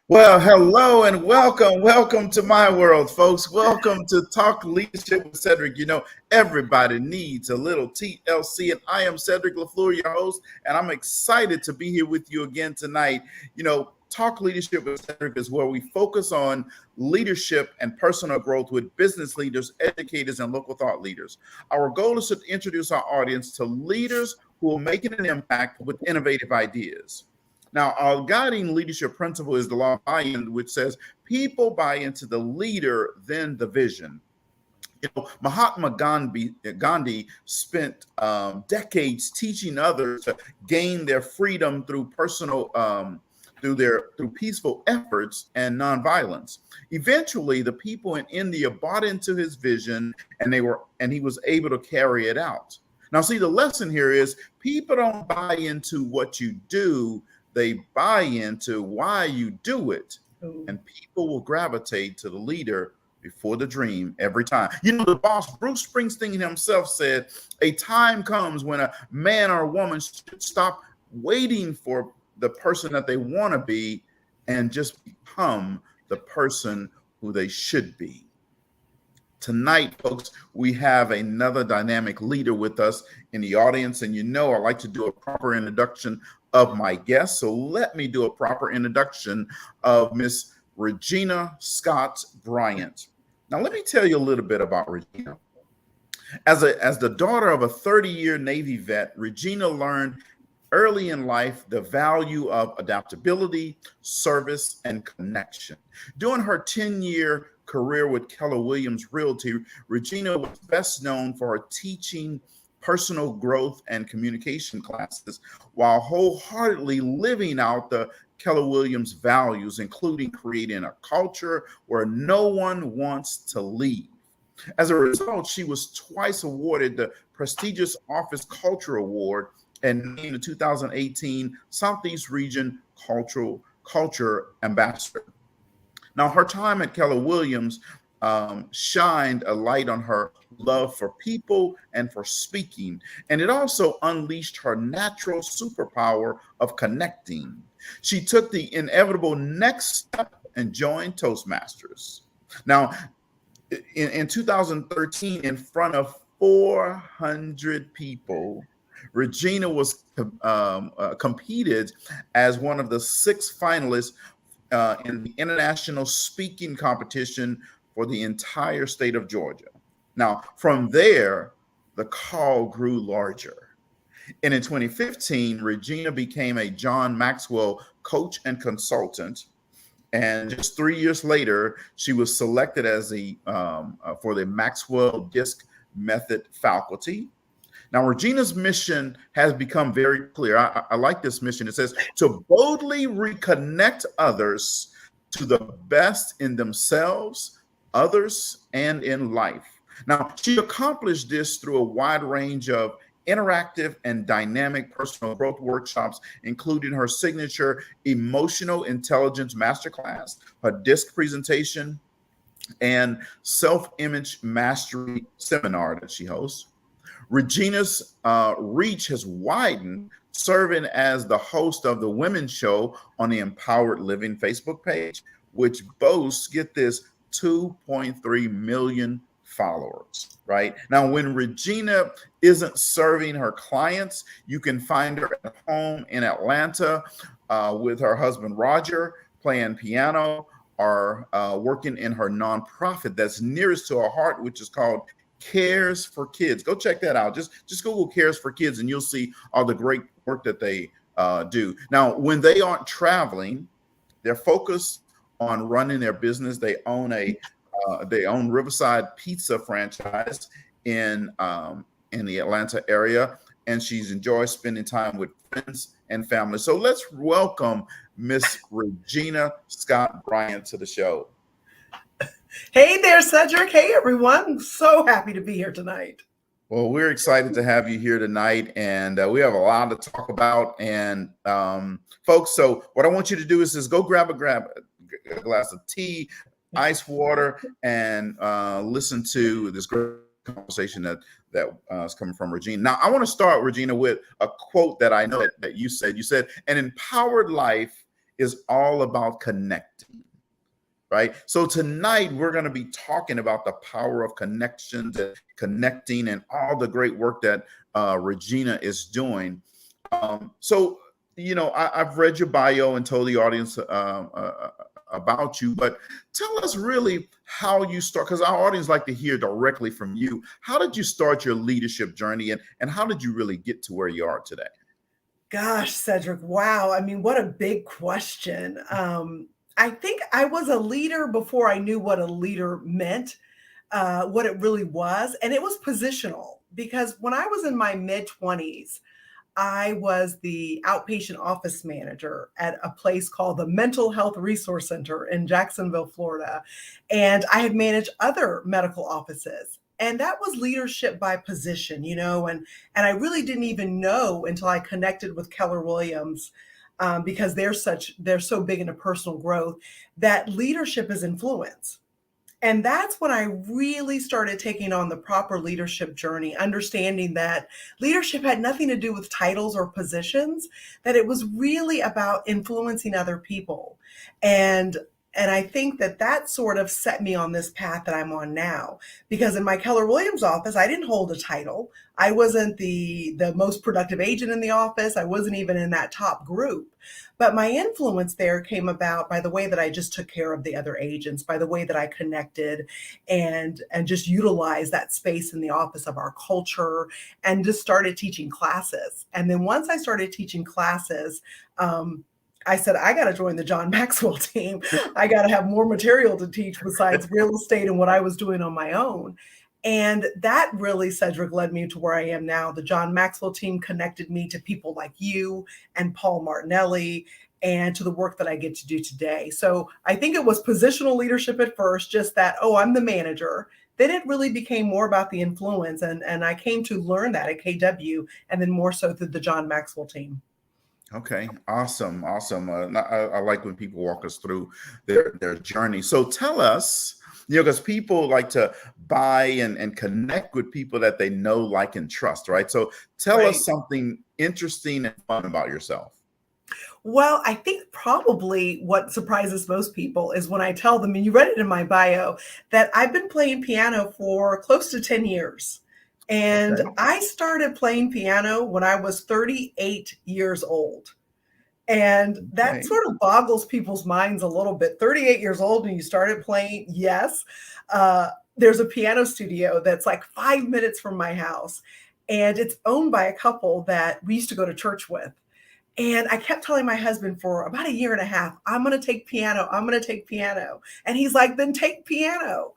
Well, hello and welcome. Welcome to my world, folks. Welcome to Talk Leadership with Cedrick. Everybody needs a little TLC, and I am Cedrick LaFleur, your host, and I'm excited to be here with you again tonight. Talk Leadership with Cedrick is where we focus on leadership and personal growth with business leaders, educators, and local thought leaders. Our goal is to introduce our audience to leaders who are making an impact with innovative ideas. Now, our guiding leadership principle is the law of buy-in, which says people buy into the leader, then the vision. Mahatma Gandhi spent decades teaching others to gain their freedom through through peaceful efforts and nonviolence. Eventually, the people in India bought into his vision, and he was able to carry it out. Now, see, the lesson here is people don't buy into what you do; they buy into why you do it, and people will gravitate to the leader before the dream every time. The boss, Bruce Springsteen himself, said, a time comes when a man or a woman should stop waiting for the person that they want to be and just become the person who they should be. Tonight, folks, we have another dynamic leader with us in the audience, and I like to do a proper introduction of my guest. So let me do a proper introduction of Miss Regina Scott Bryant. Now, let me tell you a little bit about Regina. As the daughter of a 30-year Navy vet, Regina learned early in life the value of adaptability, service, and connection. During her 10-year career with Keller Williams Realty, Regina was best known for her teaching personal growth and communication classes while wholeheartedly living out the Keller Williams values, including creating a culture where no one wants to leave. As a result, she was twice awarded the prestigious Office Culture Award and named the 2018 Southeast Region Culture Ambassador. Now, her time at Keller Williams shined a light on her love for people and for speaking, and it also unleashed her natural superpower of connecting. She took the inevitable next step and joined Toastmasters. Now, in 2013, in front of 400 people, Regina was competed as one of the 6 finalists in the international speaking competition for the entire state of Georgia. Now, from there, the call grew larger. And in 2015, Regina became a John Maxwell coach and consultant. And just 3 years later, she was selected as for the Maxwell Disc Method faculty. Now, Regina's mission has become very clear. I like this mission. It says to boldly reconnect others to the best in themselves, others, and in life. Now, she accomplished this through a wide range of interactive and dynamic personal growth workshops, including her signature Emotional Intelligence Masterclass, her DISC presentation, and Self-Image Mastery Seminar that she hosts. Regina's reach has widened, serving as the host of the Women's Show on the Empowered Living Facebook page, which boasts, get this, 2.3 million followers, right? Now, when Regina isn't serving her clients, you can find her at home in Atlanta with her husband, Roger, playing piano or working in her nonprofit that's nearest to her heart, which is called Cares for Kids. Go check that out. Just Google Cares for Kids and you'll see all the great work that they do. Now, when they aren't traveling, they're focused on running their business. They own Riverside Pizza franchise in the Atlanta area, and she's enjoyed spending time with friends and family. So let's welcome Miss Regina Scott Bryant to the show. Hey there, Cedrick. Hey, everyone. I'm so happy to be here tonight. Well, we're excited to have you here tonight, and we have a lot to talk about. And folks, so what I want you to do is just go grab a glass of tea, ice water, and listen to this great conversation that is coming from Regina. Now, I want to start, Regina, with a quote that I know that you said. You said, "An empowered life is all about connecting. Right. So tonight we're going to be talking about the power of connections and connecting and all the great work that Regina is doing. So, I've read your bio and told the audience about you, but tell us really how you start, because our audience like to hear directly from you. How did you start your leadership journey, and how did you really get to where you are today? Gosh, Cedrick, wow. I mean, what a big question. I think I was a leader before I knew what a leader meant, what it really was. And it was positional because when I was in my mid 20s, I was the outpatient office manager at a place called the Mental Health Resource Center in Jacksonville, Florida. And I had managed other medical offices. And that was leadership by position, and I really didn't even know until I connected with Keller Williams, because they're so big into personal growth, that leadership is influence. And that's when I really started taking on the proper leadership journey, understanding that leadership had nothing to do with titles or positions, that it was really about influencing other people. And I think that sort of set me on this path that I'm on now, because in my Keller Williams office, I didn't hold a title. I wasn't the most productive agent in the office. I wasn't even in that top group. But my influence there came about by the way that I just took care of the other agents, by the way that I connected and just utilized that space in the office of our culture and just started teaching classes. And then once I started teaching classes, I said, I got to join the John Maxwell team. I got to have more material to teach besides real estate and what I was doing on my own. And that really, Cedrick, led me to where I am now. The John Maxwell team connected me to people like you and Paul Martinelli and to the work that I get to do today. So I think it was positional leadership at first, just that, oh, I'm the manager. Then it really became more about the influence. And I came to learn that at KW and then more so through the John Maxwell team. Okay, awesome. I like when people walk us through their journey. So tell us, because people like to buy and connect with people that they know, like, and trust, right? So tell us something interesting and fun about yourself. Well, I think probably what surprises most people is when I tell them, and you read it in my bio, that I've been playing piano for close to 10 years. And I started playing piano when I was 38 years old. And that sort of boggles people's minds a little bit. 38 years old and you started playing, yes. There's a piano studio that's like 5 minutes from my house. And it's owned by a couple that we used to go to church with. And I kept telling my husband for about a year and a half, I'm going to take piano. I'm going to take piano. And he's like, then take piano.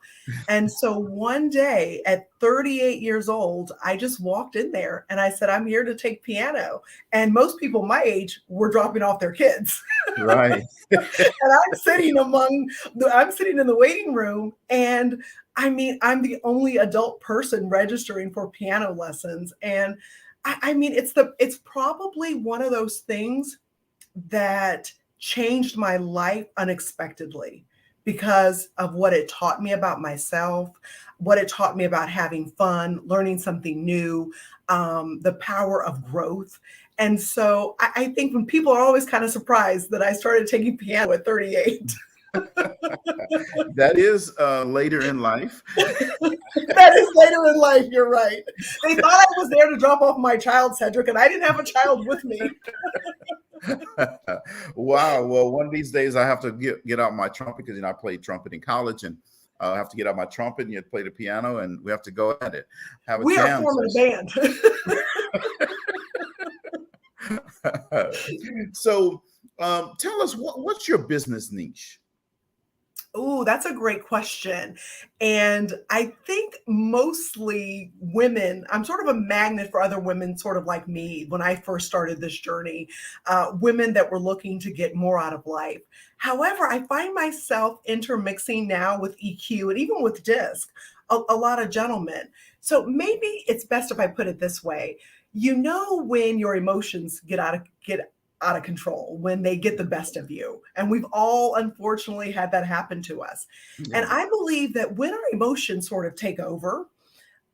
And so one day at 38 years old, I just walked in there and I said, I'm here to take piano. And most people my age were dropping off their kids. Right. And I'm sitting in the waiting room. And I mean, I'm the only adult person registering for piano lessons. And I mean, it's probably one of those things that changed my life unexpectedly because of what it taught me about myself, what it taught me about having fun, learning something new, the power of growth. And so I think when people are always kind of surprised that I started taking piano at 38. That is later in life. That is later in life. You're right. They thought I was there to drop off my child, Cedrick, and I didn't have a child with me. Wow. Well, one of these days I have to get out my trumpet because I played trumpet in college, and I have to get out my trumpet and you play the piano, and we have to go at it. We are forming a band. So tell us, what's your business niche? Oh, that's a great question. And I think mostly women, I'm sort of a magnet for other women, sort of like me when I first started this journey, women that were looking to get more out of life. However, I find myself intermixing now with EQ and even with DISC, a lot of gentlemen. So maybe it's best if I put it this way. You know, when your emotions get out of control, when they get the best of you. And we've all unfortunately had that happen to us. Yeah. And I believe that when our emotions sort of take over,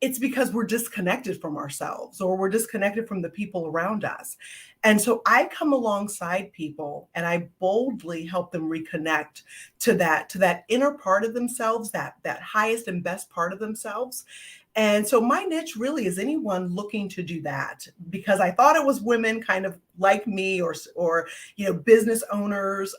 it's because we're disconnected from ourselves, or we're disconnected from the people around us. And so I come alongside people and I boldly help them reconnect to that inner part of themselves, that highest and best part of themselves. And so my niche really is anyone looking to do that, because I thought it was women kind of like me, or business owners,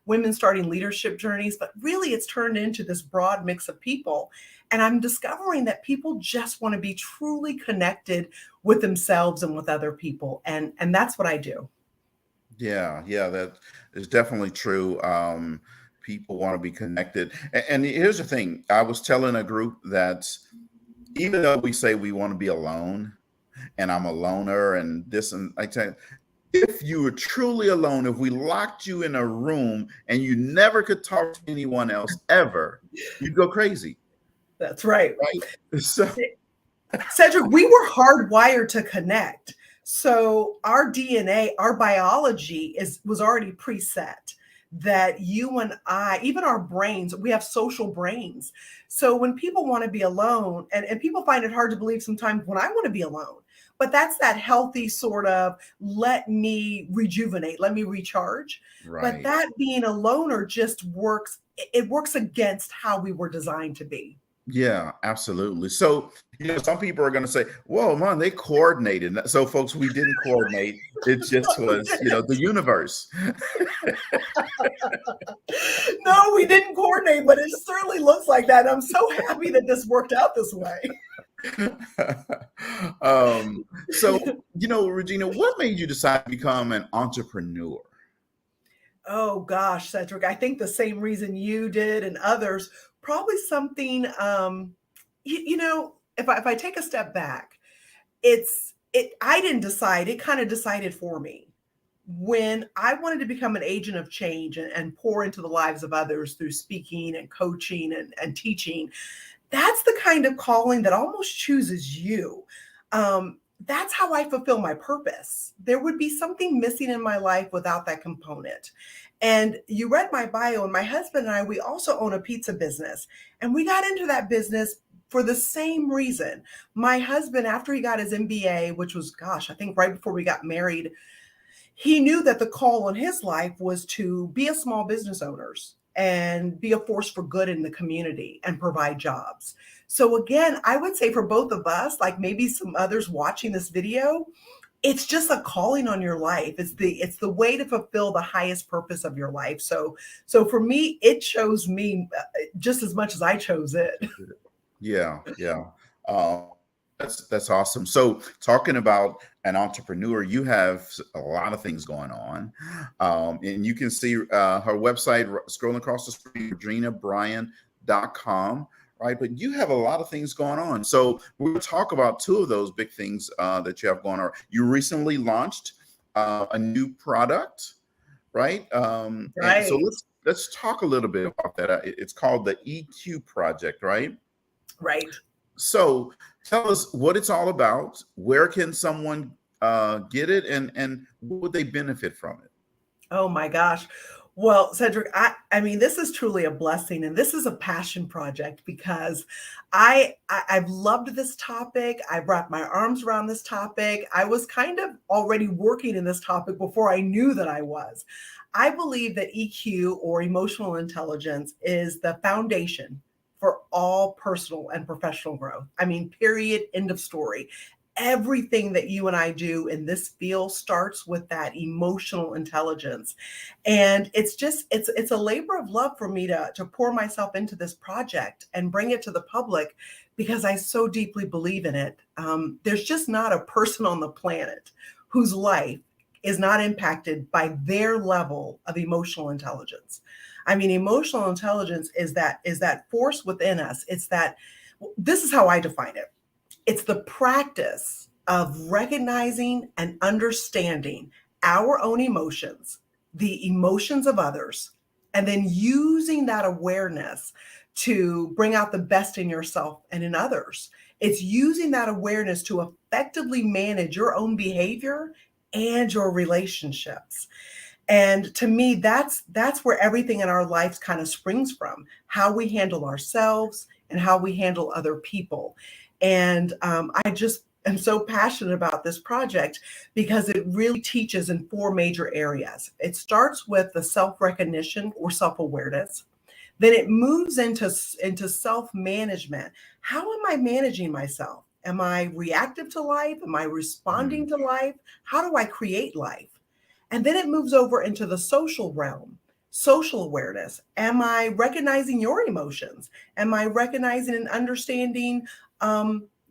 women starting leadership journeys, but really it's turned into this broad mix of people. And I'm discovering that people just want to be truly connected with themselves and with other people. And that's what I do. Yeah, yeah, that is definitely true. People want to be connected. And here's the thing. I was telling a group that even though we say we want to be alone, and I'm a loner and this, and I tell you, if you were truly alone, if we locked you in a room and you never could talk to anyone else ever, you'd go crazy, That's right. right? So Cedric, we were hardwired to connect. So our DNA, our biology was already preset, that you and I, even our brains, we have social brains. So when people want to be alone, and people find it hard to believe sometimes when I want to be alone, but that's that healthy sort of, let me rejuvenate, let me recharge. But right. that being a loner just works, it works against how we were designed to be. Yeah, absolutely. So, some people are going to say, whoa, man, they coordinated. So, folks, we didn't coordinate. It just was, the universe. No, we didn't coordinate, but it certainly looks like that. I'm so happy that this worked out this way. So, Regina, what made you decide to become an entrepreneur? Oh gosh, Cedric, I think the same reason you did and others, probably something, if I take a step back, I didn't decide, it kind of decided for me. When I wanted to become an agent of change, and pour into the lives of others through speaking and coaching and teaching, that's the kind of calling that almost chooses you. That's how I fulfill my purpose. There would be something missing in my life without that component. And you read my bio, and my husband and I, we also own a pizza business. And we got into that business for the same reason. My husband, after he got his MBA, which was, gosh, I think right before we got married, he knew that the call on his life was to be a small business owner and be a force for good in the community and provide jobs. So again, I would say for both of us, like maybe some others watching this video, it's just a calling on your life. It's the way to fulfill the highest purpose of your life. So for me, it chose me just as much as I chose it. Yeah, yeah. Um, that's awesome. So, talking about an entrepreneur, you have a lot of things going on, and you can see her website scrolling across the screen, reginabryan.com. Right, but you have a lot of things going on. So we're going to talk about two of those big things that you have going on. You recently launched a new product, right? And so Right, let's talk a little bit about that. It's called the EQ Project, right? right. So tell us what it's all about. Where can someone get it, and what would they benefit from it? Oh my gosh. Well, Cedric, I mean, this is truly a blessing, and this is a passion project, because I've loved this topic. I've wrapped my arms around this topic. I was kind of already working in this topic before I knew that I was. I believe that EQ, or emotional intelligence, is the foundation for all personal and professional growth. I mean, period, end of story. Everything that you and I do in this field starts with that emotional intelligence. And it's a labor of love for me to pour myself into this project and bring it to the public, because I so deeply believe in it. There's just not a person on the planet whose life is not impacted by their level of emotional intelligence. I mean, emotional intelligence is that force within us. This is how I define it. It's the practice of recognizing and understanding our own emotions, the emotions of others, and then using that awareness to bring out the best in yourself and in others. It's using that awareness to effectively manage your own behavior and your relationships. And to me, that's where everything in our lives kind of springs from, how we handle ourselves and how we handle other people. And I just am so passionate about this project because it really teaches in four major areas. It starts with the self-recognition or self-awareness. Then it moves into self-management. How am I managing myself? Am I reactive to life? Am I responding to life? How do I create life? And then it moves over into the social realm, social awareness. Am I recognizing your emotions? Am I recognizing and understanding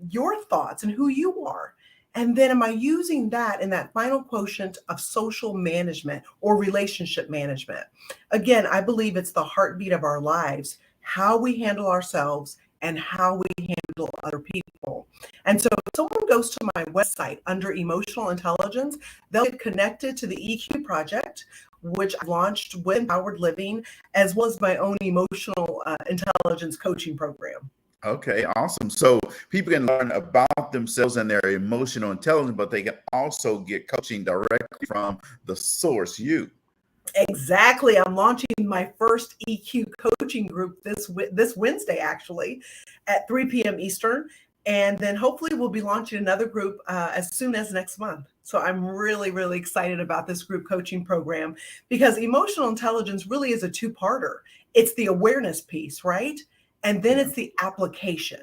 your thoughts and who you are? And then am I using that in that final quotient of social management or relationship management? Again, I believe it's the heartbeat of our lives, how we handle ourselves and how we handle other people. And so if someone goes to my website under emotional intelligence, they'll get connected to the EQ project, which I launched with Empowered Living, as well as my own emotional intelligence coaching program. Okay, awesome. So people can learn about themselves and their emotional intelligence, but they can also get coaching directly from the source, you. Exactly. I'm launching my first EQ coaching group this Wednesday, actually, at 3 p.m. Eastern. And then hopefully we'll be launching another group as soon as next month. So I'm really, really excited about this group coaching program because emotional intelligence really is a two-parter. It's the awareness piece, right? And then it's the application,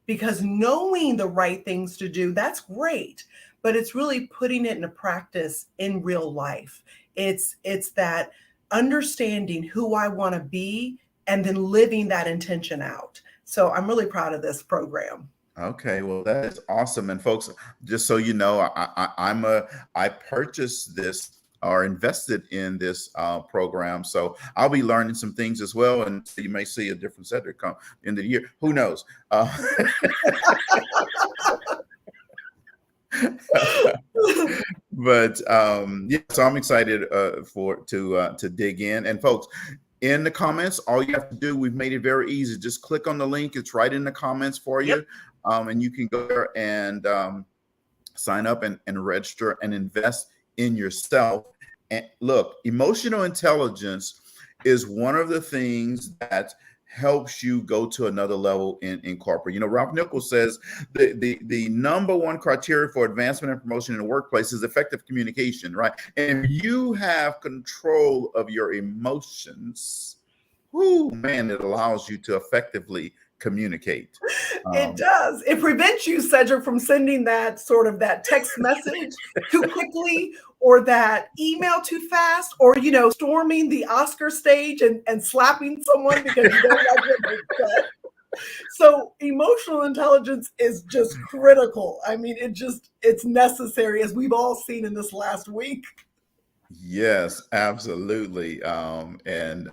because knowing the right things to do, that's great, but it's really putting it into practice in real life. It's that understanding who I want to be and then living that intention out. So I'm really proud of this program. Okay, well, that is awesome. And folks, just so you know, I purchased this or invested in this program, so I'll be learning some things as well. And so you may see a different Cedrick come in the year. Who knows? But yeah, so I'm excited to dig in. And folks, in the comments, all you have to do, we've made it very easy. Just click on the link. It's right in the comments for you. Yep. And you can go there and sign up and register and invest in yourself. And look, emotional intelligence is one of the things that helps you go to another level in corporate. You know, Ralph Nichols says the number one criteria for advancement and promotion in the workplace is effective communication, right? And if you have control of your emotions, whoo, man, it allows you to effectively communicate. It does. It prevents you, Cedric, from sending that text message too quickly or that email too fast or, storming the Oscar stage and slapping someone because you don't like what they said. So emotional intelligence is just critical. I mean, it's necessary, as we've all seen in this last week. Yes, absolutely. And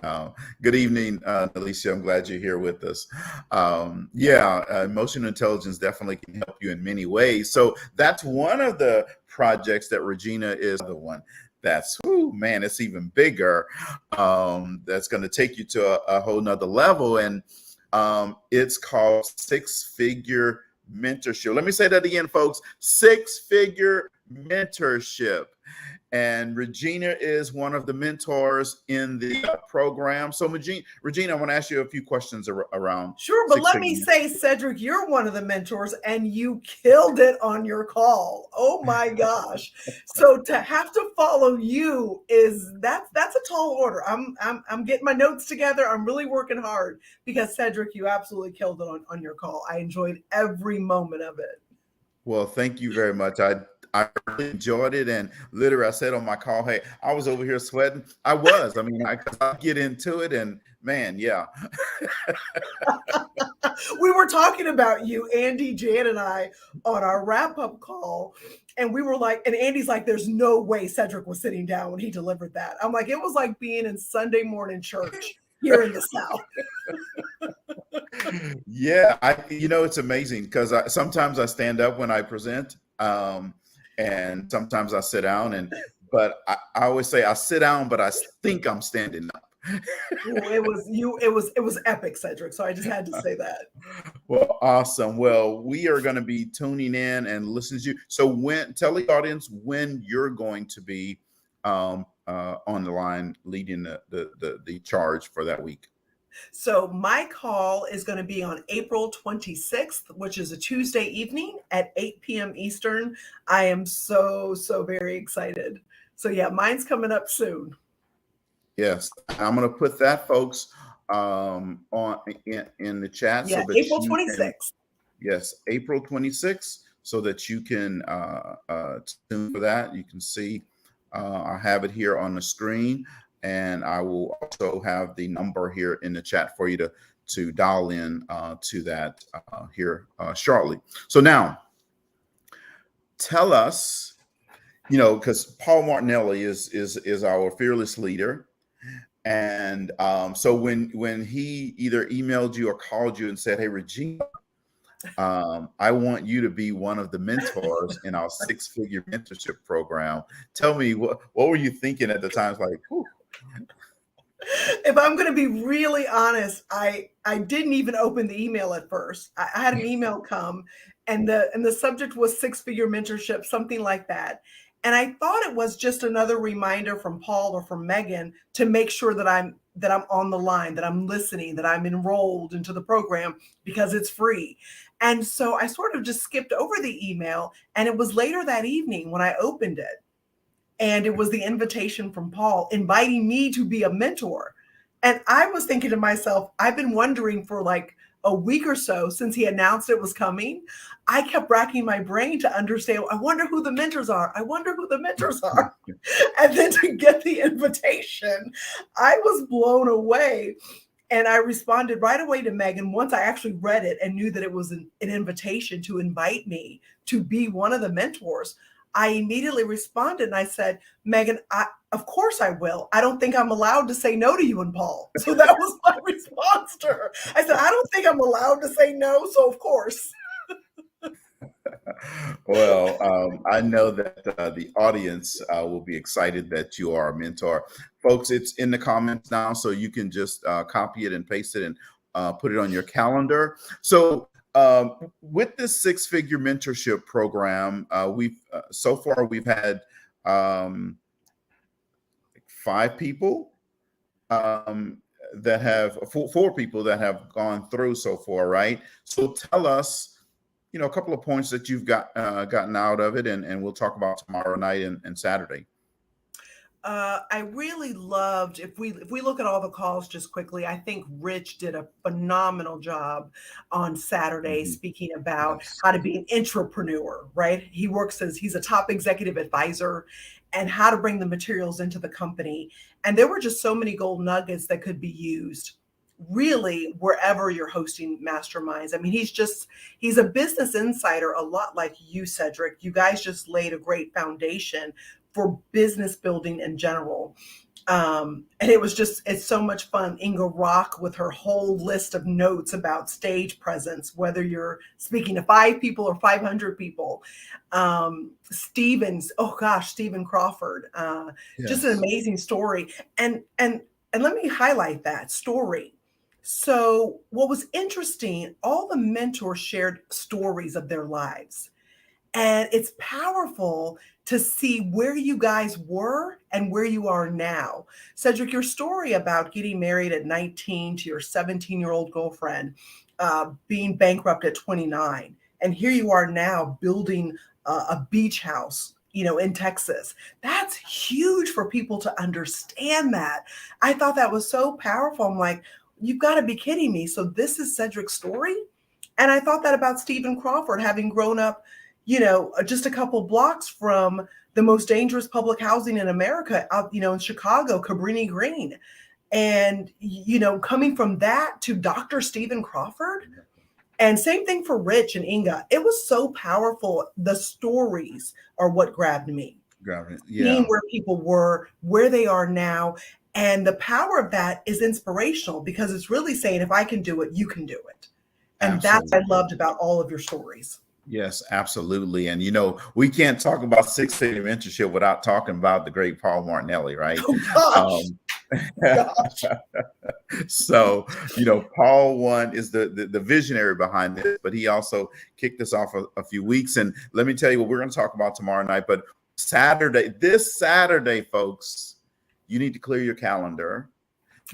good evening, Alicia. I'm glad you're here with us. Emotional intelligence definitely can help you in many ways. So that's one of the projects that Regina is the one that's, whoo, man, it's even bigger. That's going to take you to a whole nother level. And it's called Six-Figure Mentorship. Let me say that again, folks. Six-Figure Mentorship. And Regina is one of the mentors in the program. So, Regina, I want to ask you a few questions around. Sure, but let me say, Cedric, you're one of the mentors and you killed it on your call. Oh my gosh. So to have to follow you that's a tall order. I'm getting my notes together. I'm really working hard because Cedric, you absolutely killed it on your call. I enjoyed every moment of it. Well, thank you very much. I really enjoyed it. And literally, I said on my call, hey, I was over here sweating. I was. I mean, I get into it and man, yeah. We were talking about you, Andy, Jan, and I, on our wrap-up call. And we were like, and Andy's like, there's no way Cedric was sitting down when he delivered that. I'm like, it was like being in Sunday morning church here in the South. Yeah, it's amazing because sometimes I stand up when I present. And sometimes I sit down but I always say I sit down, but I think I'm standing up. It was epic, Cedric. So I just had to say that. Well, awesome. Well, we are going to be tuning in and listening to you. So tell the audience when you're going to be on the line leading the charge for that week. So my call is going to be on April 26th, which is a Tuesday evening at 8 p.m. Eastern. I am so very excited. So yeah, mine's coming up soon. Yes, I'm going to put that, folks, on in the chat Yeah, so that April you can. 26th. Yes, April 26th, so that you can tune for that. You can see I have it here on the screen, and I will also have the number here in the chat for you to dial in to that here shortly. So now, tell us, because Paul Martinelli is our fearless leader. And so when he either emailed you or called you and said, "Hey, Regina, I want you to be one of the mentors in our six-figure mentorship program," tell me what were you thinking at the time? It's like, whew. If I'm going to be really honest, I didn't even open the email at first. I had an email come, and the subject was six-figure mentorship, something like that. And I thought it was just another reminder from Paul or from Megan to make sure that I'm on the line, that I'm listening, that I'm enrolled into the program because it's free. And so I sort of just skipped over the email, and it was later that evening when I opened it. And it was the invitation from Paul inviting me to be a mentor. And I was thinking to myself, I've been wondering for like a week or so since he announced it was coming. I kept racking my brain to understand, I wonder who the mentors are. I wonder who the mentors are. And then to get the invitation, I was blown away. And I responded right away to Megan once I actually read it and knew that it was an invitation to invite me to be one of the mentors. I immediately responded and I said, "Megan, of course I will. I don't think I'm allowed to say no to you and Paul." So that was my response to her. I said, "I don't think I'm allowed to say no, so of course." Well, I know that the audience will be excited that you are a mentor. Folks, it's in the comments now, so you can just copy it and paste it and put it on your calendar. So with this six-figure mentorship program, so far we've had 5 people that have four people that have gone through so far, right? So tell us, a couple of points that you've gotten out of it, and we'll talk about tomorrow night and Saturday. I really loved, if we look at all the calls just quickly, I think Rich did a phenomenal job on Saturday speaking about how to be an entrepreneur, right? He's a top executive advisor, and how to bring the materials into the company. And there were just so many gold nuggets that could be used really wherever you're hosting masterminds. I mean, he's a business insider, a lot like you, Cedrick. You guys just laid a great foundation for business building in general. And it's so much fun. Inga Rock with her whole list of notes about stage presence, whether you're speaking to 5 people or 500 people. Stephen Crawford, just an amazing story. And let me highlight that story. So what was interesting, all the mentors shared stories of their lives. And it's powerful to see where you guys were and where you are now. Cedrick, your story about getting married at 19 to your 17-year-old girlfriend, being bankrupt at 29, and here you are now building a beach house, in Texas. That's huge for people to understand that. I thought that was so powerful. I'm like, you've got to be kidding me. So this is Cedrick's story? And I thought that about Stephen Crawford, having grown up just a couple blocks from the most dangerous public housing in America, out, in Chicago, Cabrini Green. And, coming from that to Dr. Stephen Crawford. And same thing for Rich and Inga. It was so powerful. The stories are what grabbed me. Seeing where people were, where they are now. And the power of that is inspirational because it's really saying, if I can do it, you can do it. And That's what I loved about all of your stories. Yes, absolutely. And, we can't talk about six-figure mentorship without talking about the great Paul Martinelli, right? Oh, gosh. So, Paul is the visionary behind this, but he also kicked us off a few weeks. And let me tell you what we're going to talk about tomorrow night. But this Saturday, folks, you need to clear your calendar.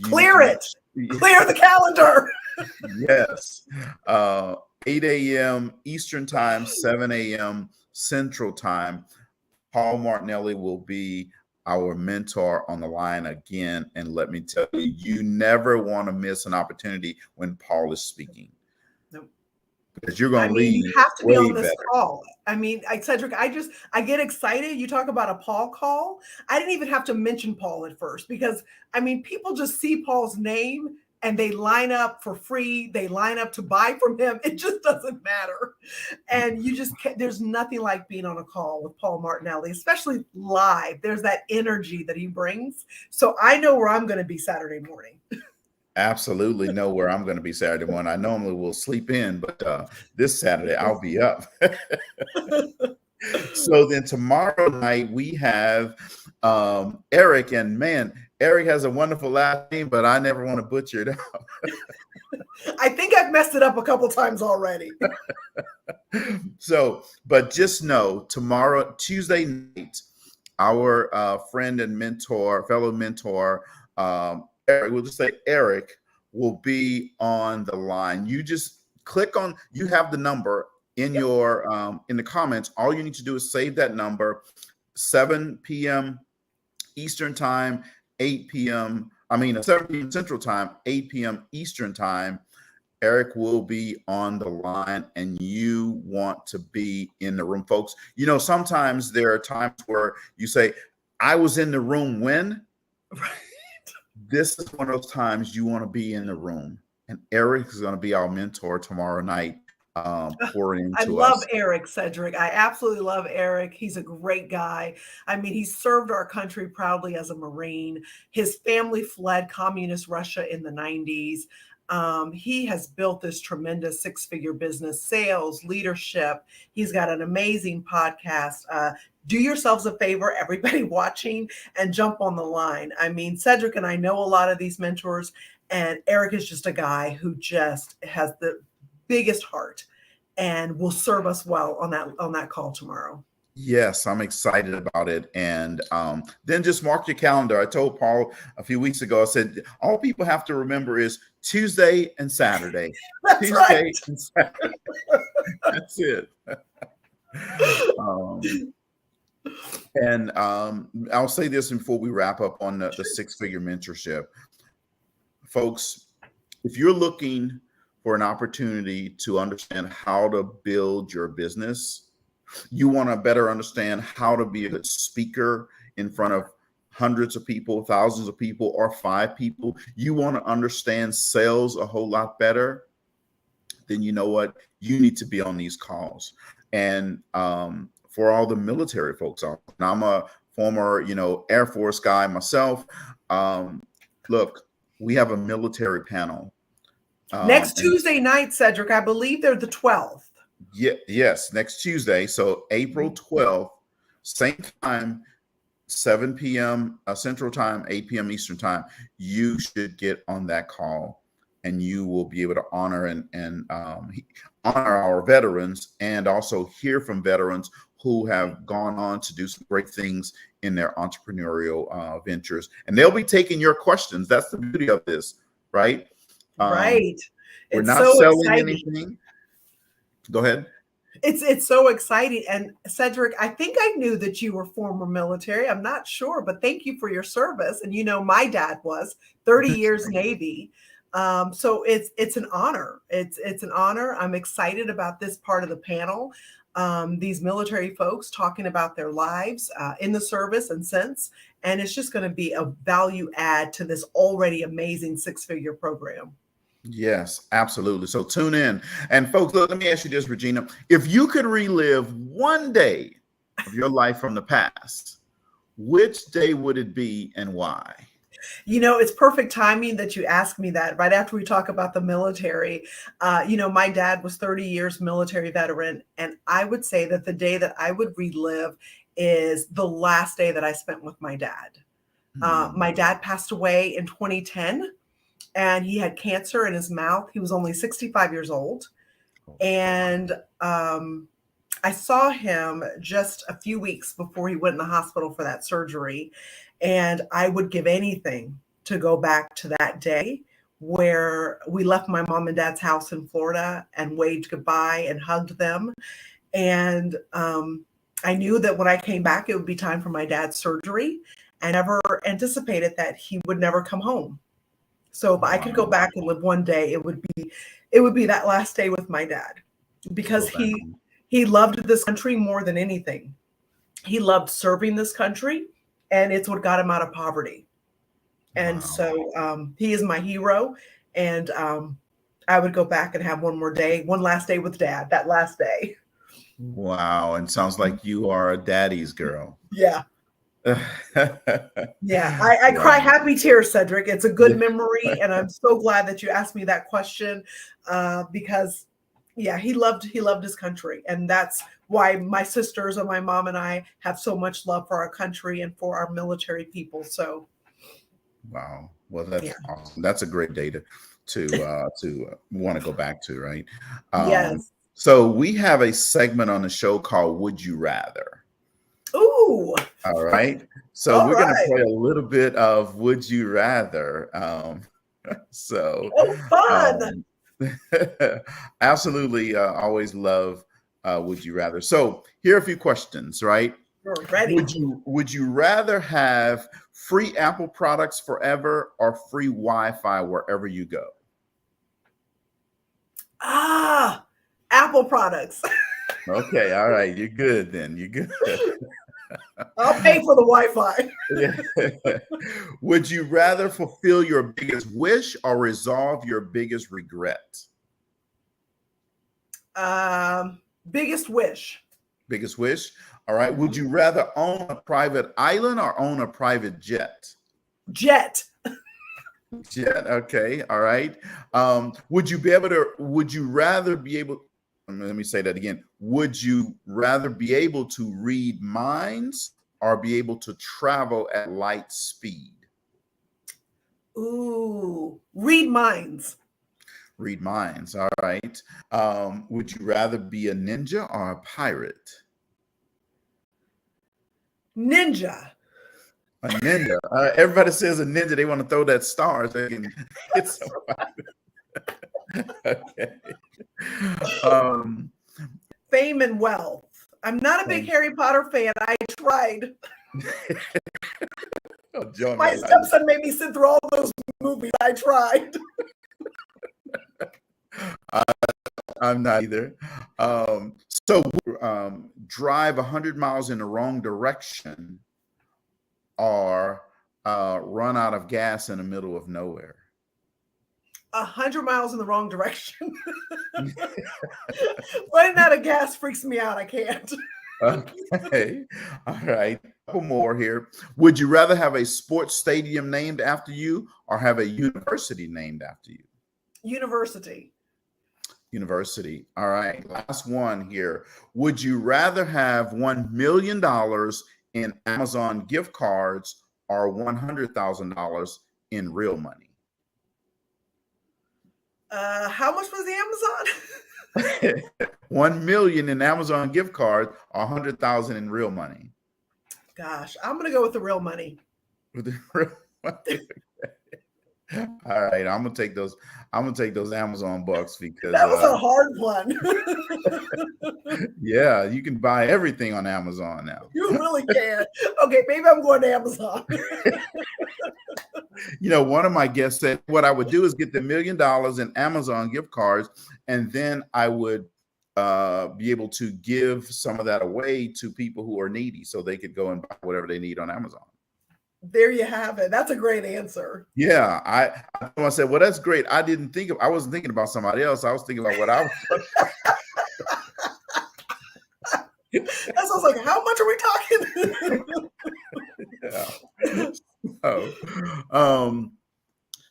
Clear it. Clear the calendar. Yes. 8 a.m. Eastern Time, 7 a.m. Central Time. Paul Martinelli will be our mentor on the line again. And let me tell you, you never want to miss an opportunity when Paul is speaking. Nope. Because you're I going to mean, you leave have to be way on this better. call. I mean, Cedrick, I get excited. You talk about a Paul call. I didn't even have to mention Paul at first because, I mean, people just see Paul's name and they line up for free. They line up to buy from him. It just doesn't matter. And you just can't, there's nothing like being on a call with Paul Martinelli, especially live. There's that energy that he brings. So I know where I'm going to be Saturday morning. Absolutely know where I'm going to be Saturday morning. I normally will sleep in, but this Saturday I'll be up. So then tomorrow night we have Eric, and man, Eric has a wonderful last name, but I never want to butcher it out. I think I've messed it up a couple times already. So, but just know tomorrow, Tuesday night, our friend and mentor, fellow mentor, Eric, we'll just say Eric, will be on the line. You just click on, you have the number in your in the comments. All you need to do is save that number, 7 p.m. Eastern Time, 8 p.m. 7 p.m. Central Time, 8 p.m. Eastern Time. Eric will be on the line, and you want to be in the room, folks. You know, sometimes there are times where you say, I was in the room when? Right. This is one of those times you want to be in the room. And Eric is going to be our mentor tomorrow night, pouring I into love us. Eric, Cedrick. I absolutely love Eric. He's a great guy. I mean, he served our country proudly as a Marine. His family fled communist Russia in the 90s. He has built this tremendous six-figure business, sales, leadership. He's got an amazing podcast. Do yourselves a favor, everybody watching, and jump on the line. I mean, Cedrick and I know a lot of these mentors, and Eric is just a guy who just has the biggest heart and will serve us well on that call tomorrow. Yes, I'm excited about it. And then just mark your calendar. I told Paul a few weeks ago, I said, all people have to remember is Tuesday and Saturday. That's Tuesday right. and Saturday. That's it. And I'll say this before we wrap up on the six-figure mentorship. Folks, if you're looking for an opportunity to understand how to build your business, you want to better understand how to be a good speaker in front of hundreds of people, thousands of people, or 5 people, you want to understand sales a whole lot better, then you know what? You need to be on these calls. And for all the military folks out, and I'm a former, Air Force guy myself. Look, we have a military panel. Next Tuesday night, Cedrick, I believe they're the 12th. Yes, next Tuesday. So April 12th, same time, 7 p.m. Central Time, 8 p.m. Eastern Time. You should get on that call, and you will be able to honor and honor our veterans, and also hear from veterans who have gone on to do some great things in their entrepreneurial ventures. And they'll be taking your questions. That's the beauty of this, right? Right. We're It's not so selling exciting. anything. Go ahead. It's so exciting. And Cedrick, I think I knew that you were former military. I'm not sure, but thank you for your service. And my dad was 30 years Navy. So it's an honor. It's an honor. I'm excited about this part of the panel. These military folks talking about their lives in the service and since, and it's just going to be a value add to this already amazing six-figure program. Yes, absolutely. So tune in. And folks, look, let me ask you this, Regina. If you could relive one day of your life from the past, which day would it be and why? It's perfect timing that you ask me that right after we talk about the military. My dad was 30 years military veteran, and I would say that the day that I would relive is the last day that I spent with my dad. My dad passed away in 2010. And he had cancer in his mouth. He was only 65 years old. And I saw him just a few weeks before he went in the hospital for that surgery. And I would give anything to go back to that day where we left my mom and dad's house in Florida and waved goodbye and hugged them. And I knew that when I came back, it would be time for my dad's surgery. I never anticipated that he would never come home. So if I could go Wow. back and live one day, it would be that last day with my dad, because Go back. he loved this country more than anything. He loved serving this country, and it's what got him out of poverty. And Wow. so he is my hero. And I would go back and have one last day with dad, that last day. Wow. And sounds like you are a daddy's girl. Yeah. Yeah. I cry happy tears, Cedric. It's a good memory. And I'm so glad that you asked me that question because yeah, he loved his country. And that's why my sisters and my mom and I have so much love for our country and for our military people. So wow. Well, that's awesome. That's a great day to want to go back to, right? Yes. So we have a segment on the show called Would You Rather? Ooh. All right. So we're going to play a little bit of Would You Rather. Fun. Absolutely. Always love Would You Rather. So here are a few questions, right? We're ready. Would you rather have free Apple products forever or free Wi-Fi wherever you go? Apple products. Okay, all right. You're good then. You're good. I'll pay for the Wi-Fi. Yeah. Would you rather fulfill your biggest wish or resolve your biggest regret? Biggest wish. Biggest wish. All right. Would you rather own a private island or own a private jet? Jet. Jet. Okay. All right. Would you rather be able, let me say that again. Would you rather be able to read minds or be able to travel at light speed? Ooh, read minds. Read minds. All right. Would you rather be a ninja or a pirate? Ninja. A ninja. Everybody says a ninja. They want to throw that star so they can hit somebody. Okay. Fame and wealth. I'm not a big Harry Potter fan. I tried. My stepson made me sit through all those movies. I tried. I'm not either. So drive 100 miles in the wrong direction or run out of gas in the middle of nowhere. 100 miles in the wrong direction. Running out of gas freaks me out. I can't. Okay. All right. A couple more here. Would you rather have a sports stadium named after you or have a university named after you? University. University. All right. Last one here. Would you rather have $1 million in Amazon gift cards or $100,000 in real money? How much was the Amazon? 1 million in Amazon gift cards or 100,000 in real money. Gosh, I'm gonna go with the real money. With the real money. All right, I'm gonna take those Amazon bucks because that was a hard one. Yeah, you can buy everything on Amazon now. You really can. Okay, maybe I'm going to Amazon. You know, one of my guests said what I would do is get the $1 million in Amazon gift cards, and then I would be able to give some of that away to people who are needy so they could go and buy whatever they need on Amazon. There you have it. That's a great answer. Yeah, I said, well, that's great. I wasn't thinking about somebody else. I was thinking about what I was. That sounds like, how much are we talking? Yeah.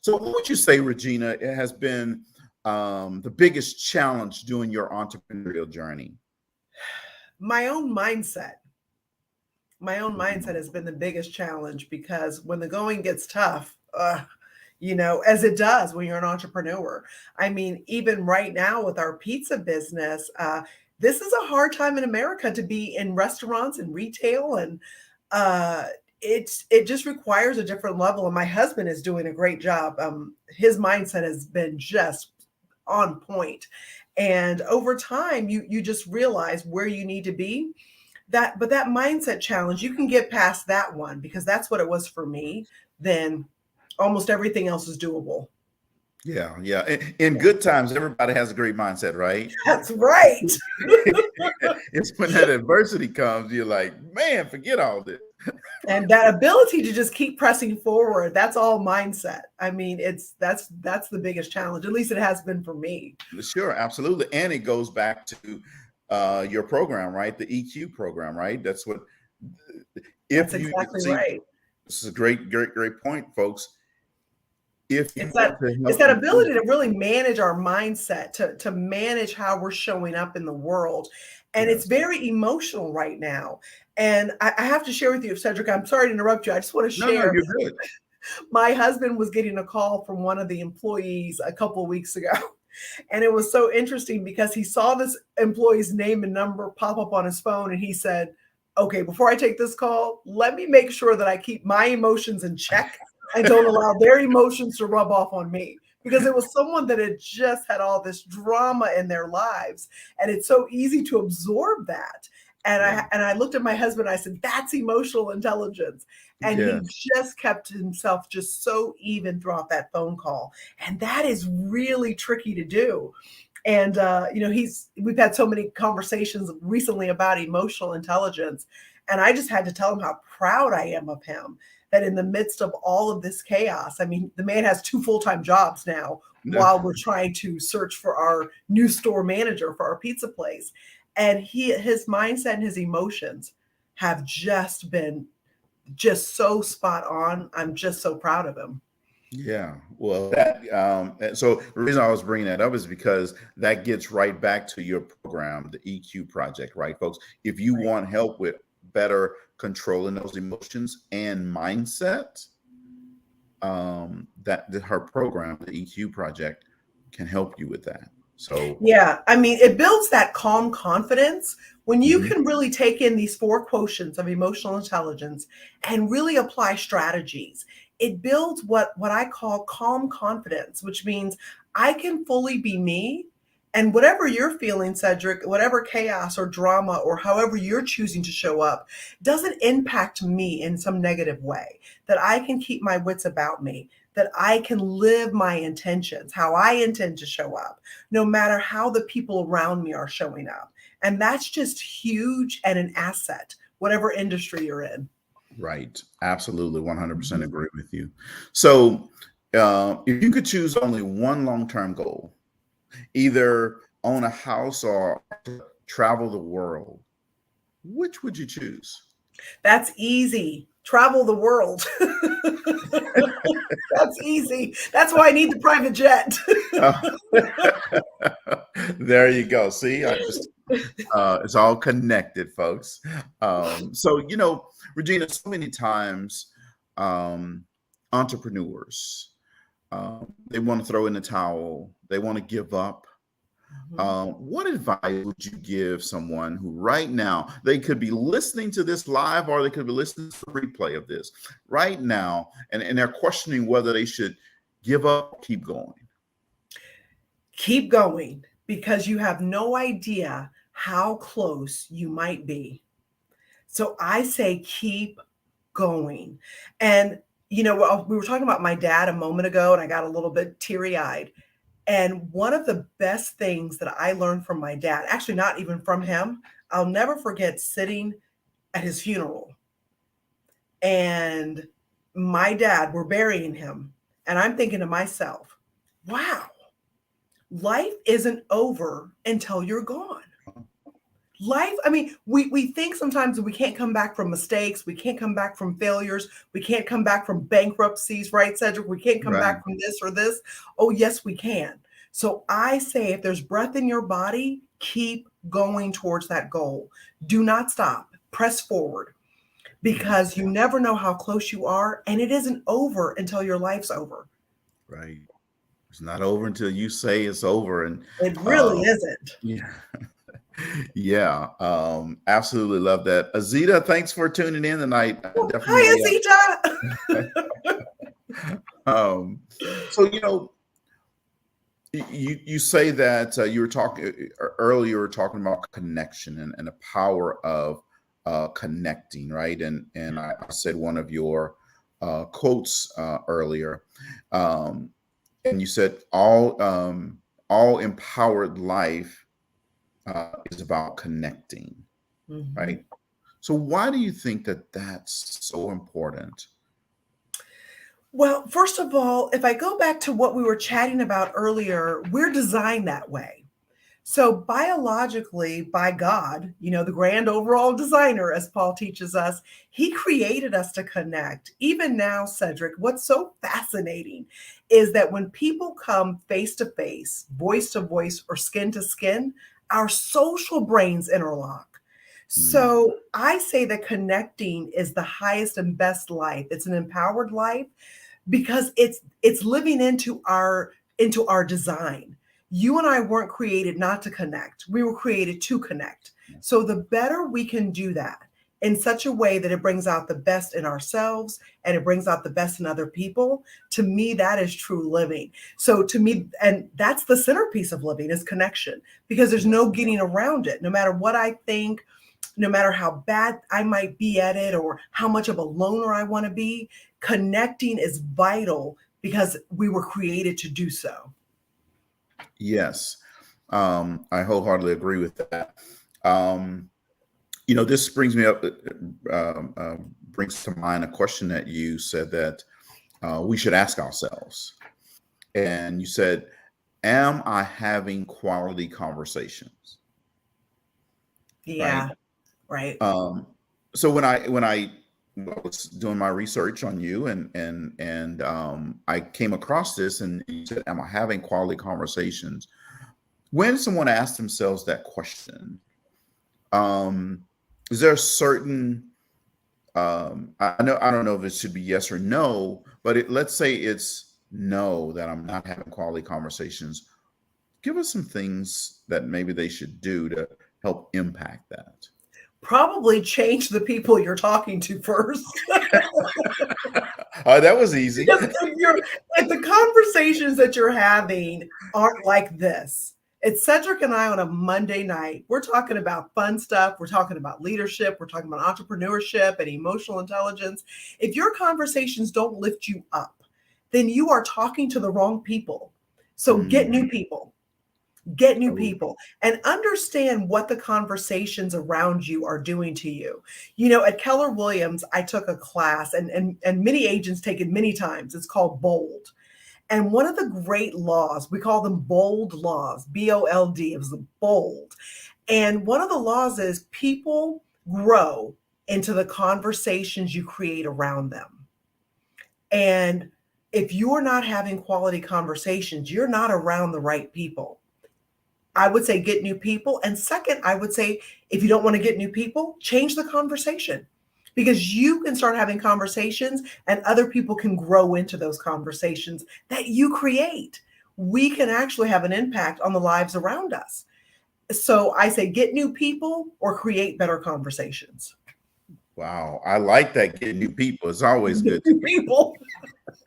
So what would you say, Regina, it has been the biggest challenge during your entrepreneurial journey? My own mindset. My own mindset has been the biggest challenge because when the going gets tough, you know, as it does when you're an entrepreneur. I mean, even right now with our pizza business, this is a hard time in America to be in restaurants and retail. And it just requires a different level. And my husband is doing a great job. His mindset has been just on point. And over time, you just realize where you need to be. But that mindset challenge, you can get past that one because that's what it was for me. Then almost everything else is doable. Yeah, yeah. In good times, everybody has a great mindset, right? That's right. It's when that adversity comes, you're like, man, forget all this. And that ability to just keep pressing forward, that's all mindset. I mean, that's the biggest challenge. At least it has been for me. Sure, absolutely. And it goes back to your program, right? The EQ program, right? That's what, if That's you exactly see, right. this is a great point, folks. If you It's want that to it's help that improve, ability to really manage our mindset, to manage how we're showing up in the world. And it's yes. very emotional right now. And I have to share with you, Cedric, I'm sorry to interrupt you. I just want to No, share. you're good. My husband was getting a call from one of the employees a couple of weeks ago. And it was so interesting because he saw this employee's name and number pop up on his phone. And he said, okay, before I take this call, let me make sure that I keep my emotions in check and don't allow their emotions to rub off on me. Because it was someone that had just had all this drama in their lives. And it's so easy to absorb that. And Yeah. I looked at my husband and I said, that's emotional intelligence. And he Yes. just kept himself just so even throughout that phone call. And that is really tricky to do. And we've had so many conversations recently about emotional intelligence. And I just had to tell him how proud I am of him that in the midst of all of this chaos, I mean, the man has 2 full-time jobs now No. while we're trying to search for our new store manager for our pizza place. And his mindset and his emotions have just been just so spot on. I'm just so proud of him. Yeah, well, so the reason I was bringing that up is because that gets right back to your program, the EQ project, right, folks? If you Right. want help with better controlling those emotions and mindset, her program, the EQ project, can help you with that. So, Yeah, I mean, it builds that calm confidence when you mhm, can really take in these 4 quotients of emotional intelligence and really apply strategies. It builds what I call calm confidence, which means I can fully be me, and whatever you're feeling, Cedric, whatever chaos or drama or however you're choosing to show up doesn't impact me in some negative way, that I can keep my wits about me, that I can live my intentions, how I intend to show up no matter how the people around me are showing up. And that's just huge and an asset, whatever industry you're in. right, absolutely, 100% Mhm. agree with you. So, if you could choose only one long-term goal, either own a house or travel the world, which would you choose? That's easy. Travel the world. That's easy. That's why I need the private jet. Uh, there you go. See, it's all connected, folks. So, Regina, so many times, um, entrepreneurs, they want to throw in the towel, they want to give up. Mhm. What advice would you give someone who right now they could be listening to this live or they could be listening to the replay of this right now and they're questioning whether they should give up or keep going? Keep going because you have no idea how close you might be. So I say keep going. And, we were talking about my dad a moment ago, and I got a little bit teary eyed. And one of the best things that I learned from my dad, actually, not even from him, I'll never forget sitting at his funeral. And my dad, we're burying him. And I'm thinking to myself, wow, life isn't over until you're gone. Life, I mean, we think sometimes that we can't come back from mistakes, we can't come back from failures, we can't come back from bankruptcies, right, Cedric? We can't come Right. back from this or this. Oh, yes, we can. So I say if there's breath in your body, keep going towards that goal. Do not stop. Press forward because you never know how close you are, and it isn't over until your life's over. Right. It's not over until you say it's over. And It really uh, isn't. yeah. Yeah, absolutely love that. Azita, thanks for tuning in tonight. Hi, Definitely. Azita. Um, so you say that you were talking earlier, you were talking about connection and the power of connecting, right? And I said one of your quotes earlier, um, and you said all empowered life is about connecting, Mhm. right? So why do you think that that's so important? Well, first of all, if I go back to what we were chatting about earlier, we're designed that way. So, biologically, by God, the grand overall designer, as Paul teaches us, he created us to connect. Even now, Cedric, what's so fascinating is that when people come face to face, voice to voice, or skin to skin, our social brains interlock. Mm, So, I say that connecting is the highest and best life. It's an empowered life because it's living into our design. You and I weren't created not to connect. We were created to connect. So the better we can do that in such a way that it brings out the best in ourselves and it brings out the best in other people, to me that is true living. So to me, and that's the centerpiece of living, is connection, because there's yeah. no getting around it. No matter what I think, no matter how bad I might be at it or how much of a loner I want to be, connecting is vital because we were created to do so. Yes, I wholeheartedly agree with that. Um, this brings me up, brings to mind a question that you said that we should ask ourselves. And you said, am I having quality conversations? Right. Yeah, right. Um, so when I was doing my research on you and I came across this and you said, am I having quality conversations? When someone asks themselves that question, um, is there a certain I don't know if it should be yes or no, but let's say it's no, that I'm not having quality conversations. Give us some things that maybe they should do to help impact that. Probably change the people you're talking to first. That was easy. Because if the conversations that you're having aren't like this, it's Cedric and I on a Monday night. We're talking about fun stuff. We're talking about leadership. We're talking about entrepreneurship and emotional intelligence. If your conversations don't lift you up, then you are talking to the wrong people. So get Mm, new people. Get new oh, people and understand what the conversations around you are doing to you. At Keller Williams, I took a class, and many agents take it many times. It's called BOLD. And one of the great laws, we call them BOLD laws, BOLD, it was the BOLD. And one of the laws is people grow into the conversations you create around them. And if you're not having quality conversations, you're not around the right people. I would say get new people. And second, I would say if you don't want to get new people, change the conversation, because you can start having conversations and other people can grow into those conversations that you create. We can actually have an impact on the lives around us. So I say get new people or create better conversations. wow. I like that. Getting new people. It's always good. New people.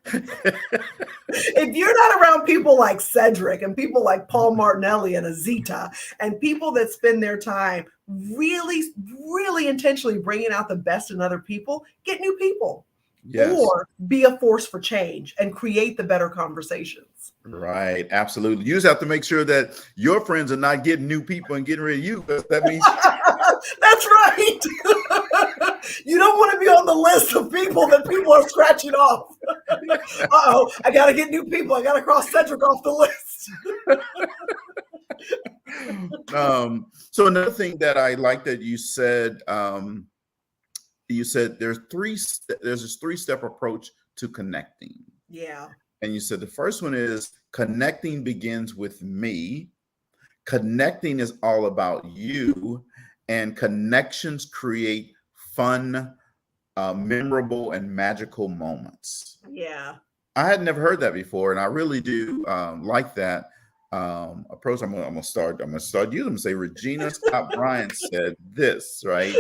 If you're not around people like Cedric and people like Paul Martinelli and Azita and people that spend their time really, really intentionally bringing out the best in other people, get new people Yes. or be a force for change and create the better conversations. Right. Absolutely. You just have to make sure that your friends are not getting new people and getting rid of you. 'Cause that means That's right. You don't want to be on the list of people that people are scratching off. Uh-oh, I got to get new people. I got to cross Cedric off the list. so another thing that I like that you said there's this three-step approach to connecting. Yeah. And you said the first one is connecting begins with me. Connecting is all about you, and connections create fun, memorable, and magical moments. Yeah. I had never heard that before, and I really do like that. approach, I'm gonna start using them. Say Regina Scott Bryan said this, right?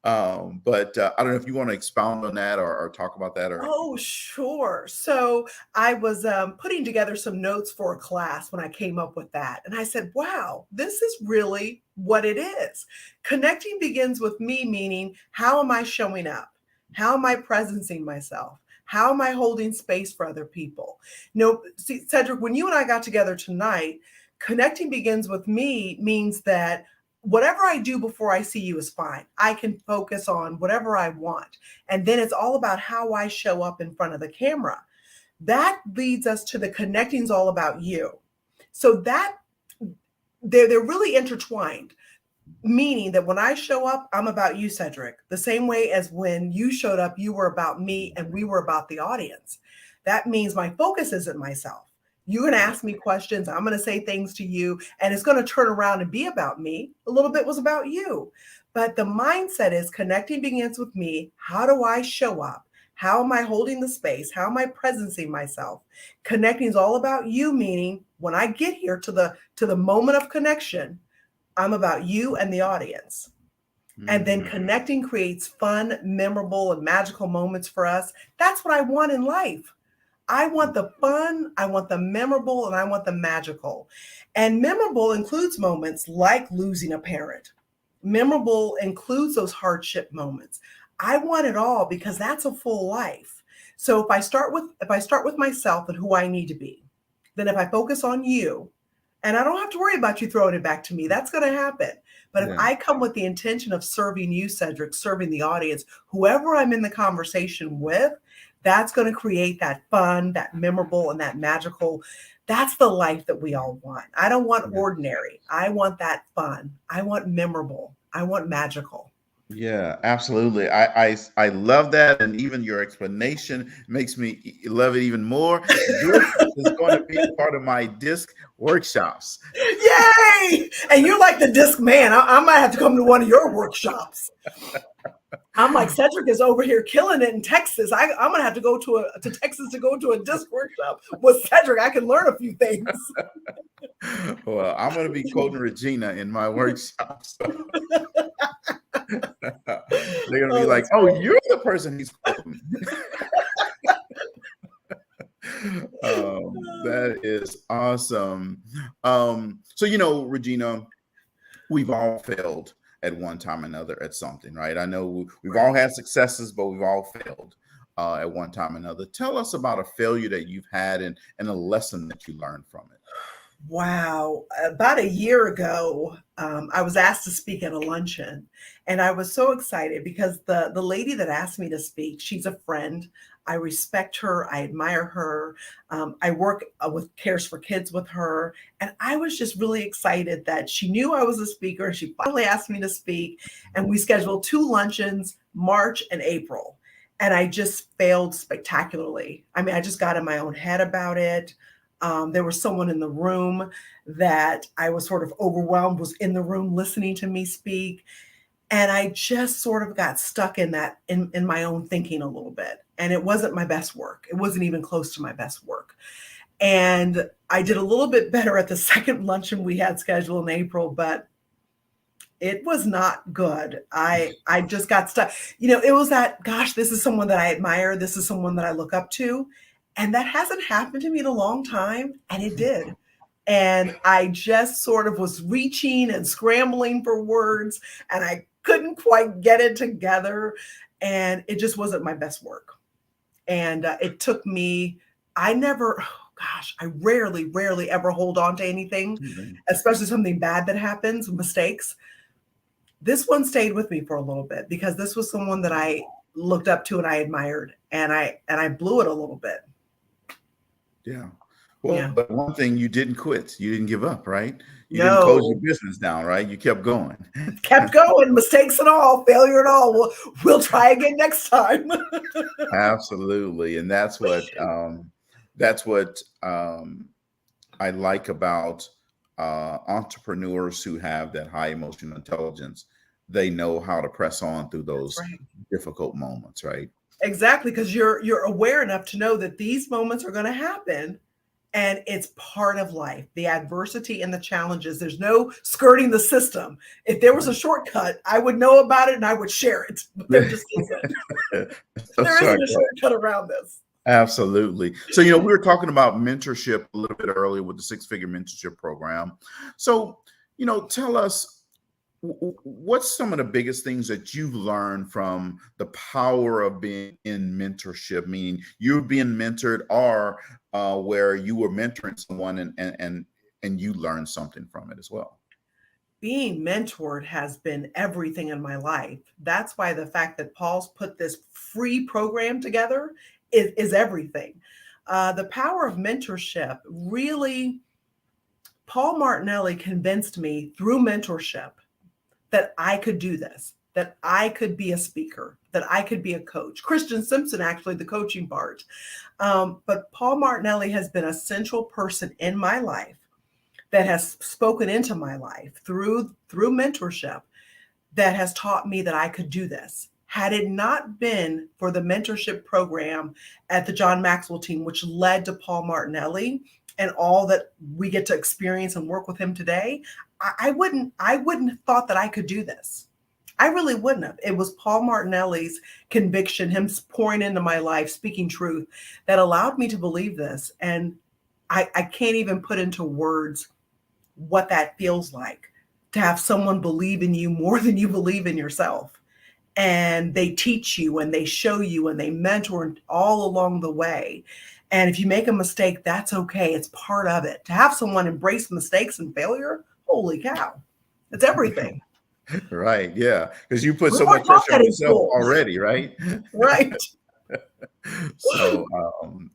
But I don't know if you want to expound on that or talk about that or. Oh, sure. So I was putting together some notes for a class when I came up with that. And I said, wow, this is really what it is. Connecting begins with me, meaning, how am I showing up? How am I presencing myself? How am I holding space for other people? No, see, Cedric, when you and I got together tonight, connecting begins with me means that whatever I do before I see you is fine. I can focus on whatever I want. And then it's all about how I show up in front of the camera. That leads us to the connecting's all about you. So that they're really intertwined, meaning that when I show up, I'm about you, Cedric, the same way as when you showed up, you were about me and we were about the audience. That means my focus isn't myself. You're going to ask me questions. I'm going to say things to you, and it's going to turn around and be about me. A little bit was about you. But the mindset is connecting begins with me. How do I show up? How am I holding the space? How am I presencing myself? Connecting is all about you, meaning when I get here to the moment of connection, I'm about you and the audience. And then connecting creates fun, memorable, and magical moments for us. That's what I want in life. I want the fun, I want the memorable, and I want the magical. And memorable includes moments like losing a parent. Memorable includes those hardship moments. I want it all because that's a full life. So if I start with myself and who I need to be, then if I focus on you, and I don't have to worry about you throwing it back to me, that's going to happen. But if I come with the intention of serving you, Cedric, serving the audience, whoever I'm in the conversation with, that's going to create that fun, that memorable, and that magical. That's the life that we all want. I don't want ordinary. I want that fun. I want memorable. I want magical. Yeah, absolutely. I love that, and even your explanation makes me love it even more. This is going to be part of my disc workshops. Yay! And you're like the disc man. I might have to come to one of your workshops. I'm like, Cedric is over here killing it in Texas. I'm gonna have to go to Texas to go to a disc workshop with Cedric. I can learn a few things. Well, I'm gonna be quoting Regina in my workshops. They're gonna be like, "Oh, you're the person he's quoting." That is awesome. So Regina, we've all failed at one time or another at something, right? I know we've all had successes, but we've all failed at one time or another. Tell us about a failure that you've had and a lesson that you learned from it. Wow. About a year ago, I was asked to speak at a luncheon, and I was so excited because the lady that asked me to speak, she's a friend. I respect her. I admire her. I work with Cares for Kids with her. And I was just really excited that she knew I was a speaker. She finally asked me to speak, and we scheduled 2 luncheons, March and April. And I just failed spectacularly. I mean, I just got in my own head about it. There was someone in the room that I was sort of overwhelmed, was in the room listening to me speak. And I just sort of got stuck in that, in my own thinking a little bit. And it wasn't my best work. It wasn't even close to my best work. And I did a little bit better at the second luncheon we had scheduled in April, but it was not good. I just got stuck. It was that, gosh, this is someone that I admire. This is someone that I look up to. And that hasn't happened to me in a long time. And it did. And I just sort of was reaching and scrambling for words, and I couldn't quite get it together. And it just wasn't my best work. And it took me, I rarely ever hold on to anything, especially something bad that happens, mistakes. This one stayed with me for a little bit because this was someone that I looked up to and I admired, and I blew it a little bit. Yeah. Well, but one thing, you didn't quit. You didn't give up, right? You No. didn't close your business down, right? You kept going. Kept going, mistakes and all, failure and all. We'll try again next time. Absolutely. And that's what I like about entrepreneurs who have that high emotional intelligence. They know how to press on through those difficult moments, right? Exactly, because you're aware enough to know that these moments are going to happen, And it's part of life, the adversity and the challenges. There's no skirting the system. If there was a shortcut, I would know about it and I would share it, but there just isn't. There isn't a shortcut around this. Absolutely. So, we were talking about mentorship a little bit earlier with the six-figure mentorship program. So, tell us, what's some of the biggest things that you've learned from the power of being in mentorship, meaning you're being mentored, or where you were mentoring someone and you learned something from it as well? Being mentored has been everything in my life. That's why the fact that Paul's put this free program together is everything. The power of mentorship really, Paul Martinelli convinced me through mentorship that I could do this, that I could be a speaker, that I could be a coach. Christian Simpson, actually, the coaching part. But Paul Martinelli has been a central person in my life that has spoken into my life through mentorship, that has taught me that I could do this. Had it not been for the mentorship program at the John Maxwell team, which led to Paul Martinelli and all that we get to experience and work with him today, I wouldn't have thought that I could do this. I really wouldn't have. It was Paul Martinelli's conviction, him pouring into my life, speaking truth, that allowed me to believe this. And I can't even put into words what that feels like, to have someone believe in you more than you believe in yourself. And they teach you and they show you and they mentor all along the way. And if you make a mistake, that's okay. It's part of it. To have someone embrace mistakes and failure, holy cow, it's everything. Right. Yeah. Because you put We so weren't much taught pressure that on in yourself school. already, right? Right. So